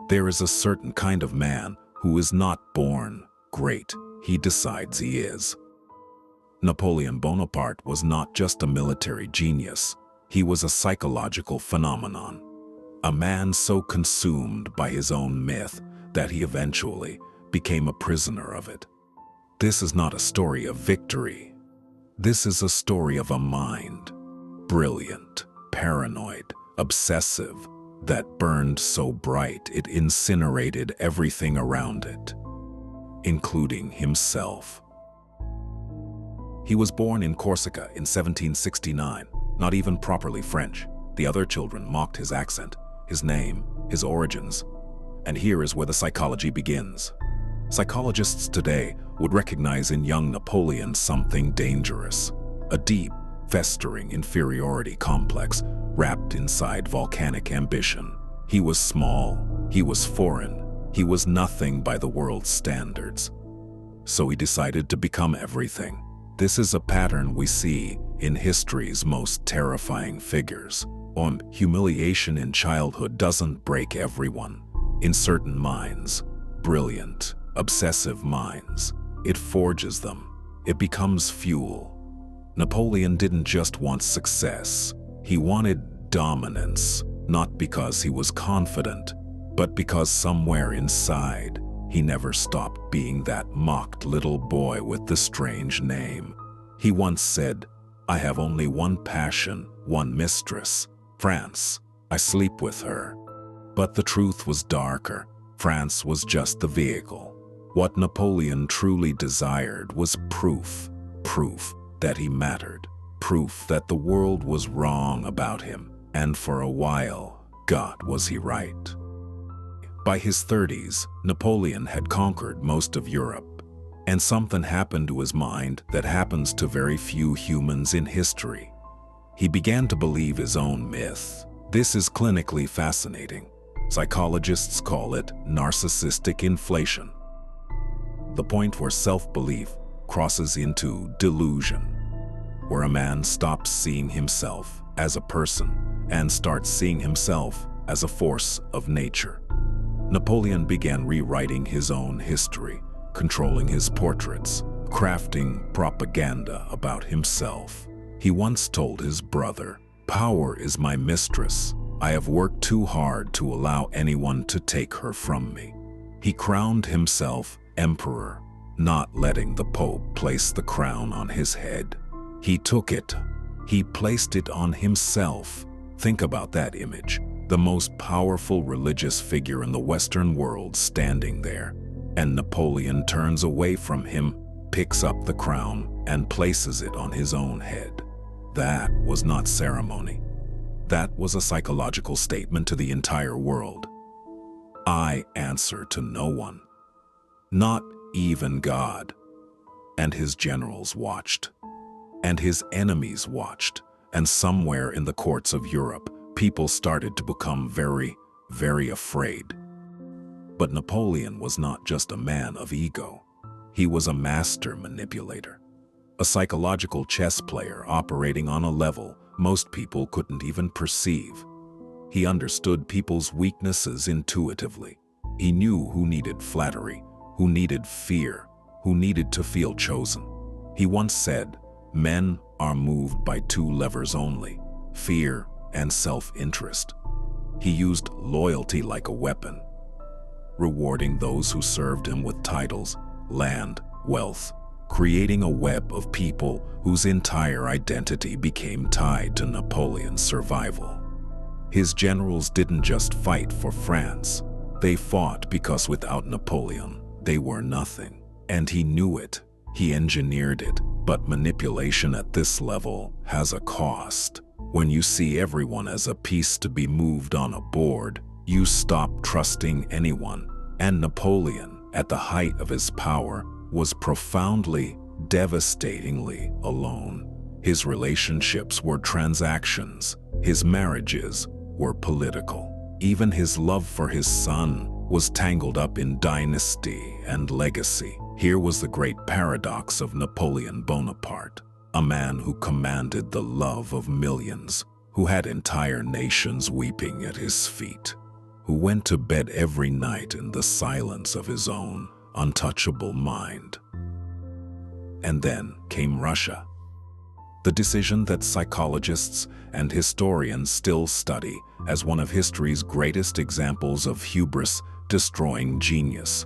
There is a certain kind of man who is not born great, he decides he is. Napoleon Bonaparte was not just a military genius, he was a psychological phenomenon. A man so consumed by his own myth that he eventually became a prisoner of it. This is not a story of victory. This is a story of a mind, brilliant, paranoid, obsessive, that burned so bright it incinerated everything around it, including himself. He was born in Corsica in 1769, not even properly French. The other children mocked his accent, his name, his origins. And here is where the psychology begins. Psychologists today would recognize in young Napoleon something dangerous, a deep, festering inferiority complex wrapped inside volcanic ambition. He was small, he was foreign, he was nothing by the world's standards. So he decided to become everything. This is a pattern we see in history's most terrifying figures. Humiliation in childhood doesn't break everyone. In certain minds, brilliant, obsessive minds, it forges them. It becomes fuel. Napoleon didn't just want success. He wanted dominance, not because he was confident, but because somewhere inside, he never stopped being that mocked little boy with the strange name. He once said, "I have only one passion, one mistress, France. I sleep with her." But the truth was darker. France was just the vehicle. What Napoleon truly desired was proof that he mattered, proof that the world was wrong about him, and for a while, God, was he right. By his 30s, Napoleon had conquered most of Europe, and something happened to his mind that happens to very few humans in history. He began to believe his own myth. This is clinically fascinating. Psychologists call it narcissistic inflation. The point where self-belief crosses into delusion, where a man stops seeing himself as a person and starts seeing himself as a force of nature. Napoleon began rewriting his own history, controlling his portraits, crafting propaganda about himself. He once told his brother, "Power is my mistress. I have worked too hard to allow anyone to take her from me." He crowned himself emperor, not letting the Pope place the crown on his head. He took it. He placed it on himself. Think about that image. The most powerful religious figure in the Western world standing there. And Napoleon turns away from him, picks up the crown, and places it on his own head. That was not ceremony. That was a psychological statement to the entire world. I answer to no one, not even God. And his generals watched, and his enemies watched, and somewhere in the courts of Europe, people started to become very, very afraid. But Napoleon was not just a man of ego. He was a master manipulator, a psychological chess player operating on a level most people couldn't even perceive. He understood people's weaknesses intuitively. He knew who needed flattery, who needed fear, who needed to feel chosen. He once said, "Men are moved by two levers only, fear and self-interest." He used loyalty like a weapon, rewarding those who served him with titles, land, wealth, creating a web of people whose entire identity became tied to Napoleon's survival. His generals didn't just fight for France. They fought because without Napoleon, they were nothing. And he knew it. He engineered it. But manipulation at this level has a cost. When you see everyone as a piece to be moved on a board, you stop trusting anyone. And Napoleon, at the height of his power, was profoundly, devastatingly alone. His relationships were transactions. His marriages were political. Even his love for his son was tangled up in dynasty and legacy. Here was the great paradox of Napoleon Bonaparte, a man who commanded the love of millions, who had entire nations weeping at his feet, who went to bed every night in the silence of his own untouchable mind. And then came Russia. The decision that psychologists and historians still study as one of history's greatest examples of hubris destroying genius.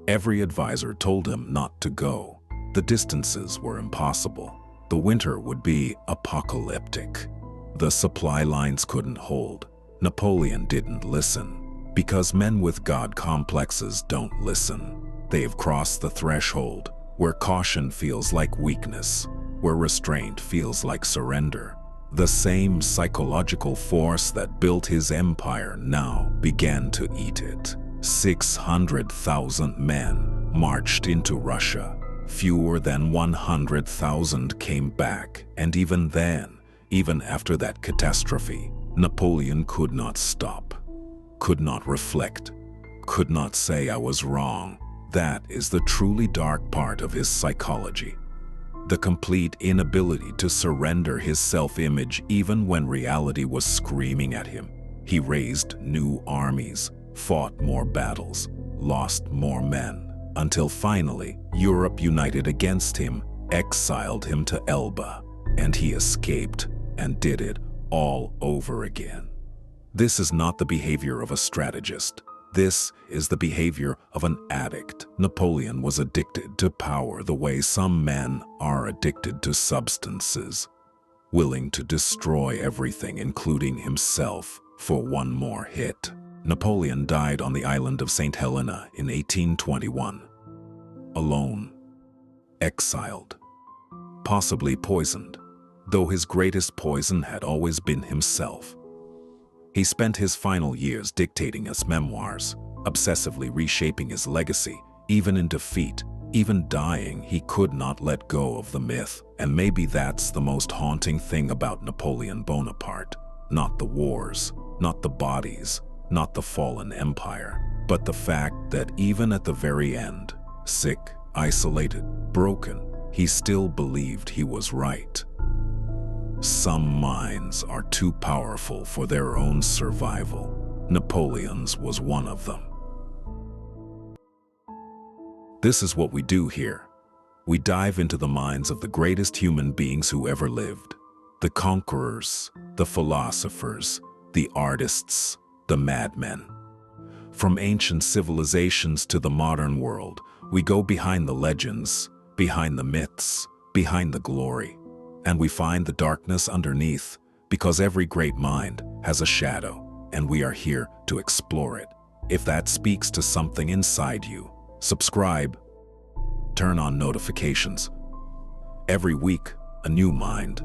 Every advisor told him not to go. The distances were impossible. The winter would be apocalyptic. The supply lines couldn't hold. Napoleon didn't listen. Because men with God complexes don't listen. They've crossed the threshold where caution feels like weakness, where restraint feels like surrender. The same psychological force that built his empire now began to eat it. 600,000 men marched into Russia. Fewer than 100,000 came back, and even then, even after that catastrophe, Napoleon could not stop, could not reflect, could not say I was wrong. That is the truly dark part of his psychology. The complete inability to surrender his self-image even when reality was screaming at him. He raised new armies, fought more battles, lost more men, until finally Europe united against him, exiled him to Elba, and he escaped and did it all over again. This is not the behavior of a strategist. This is the behavior of an addict. Napoleon was addicted to power the way some men are addicted to substances, willing to destroy everything, including himself, for one more hit. Napoleon died on the island of St. Helena in 1821. Alone, exiled, possibly poisoned, though his greatest poison had always been himself. He spent his final years dictating his memoirs, obsessively reshaping his legacy. Even in defeat, even dying, he could not let go of the myth. And maybe that's the most haunting thing about Napoleon Bonaparte. Not the wars, not the bodies, not the fallen empire, but the fact that even at the very end, sick, isolated, broken, he still believed he was right. Some minds are too powerful for their own survival. Napoleon's was one of them. This is what we do here. We dive into the minds of the greatest human beings who ever lived. The conquerors, the philosophers, the artists, the madmen. From ancient civilizations to the modern world, we go behind the legends, behind the myths, behind the glory. And we find the darkness underneath, because every great mind has a shadow, and we are here to explore it. If that speaks to something inside you, subscribe, turn on notifications. Every week, a new mind,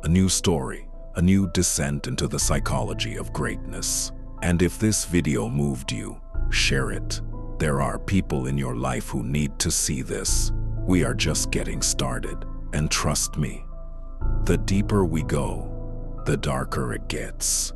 a new story, a new descent into the psychology of greatness. And if this video moved you, share it. There are people in your life who need to see this. We are just getting started. And trust me, the deeper we go, the darker it gets.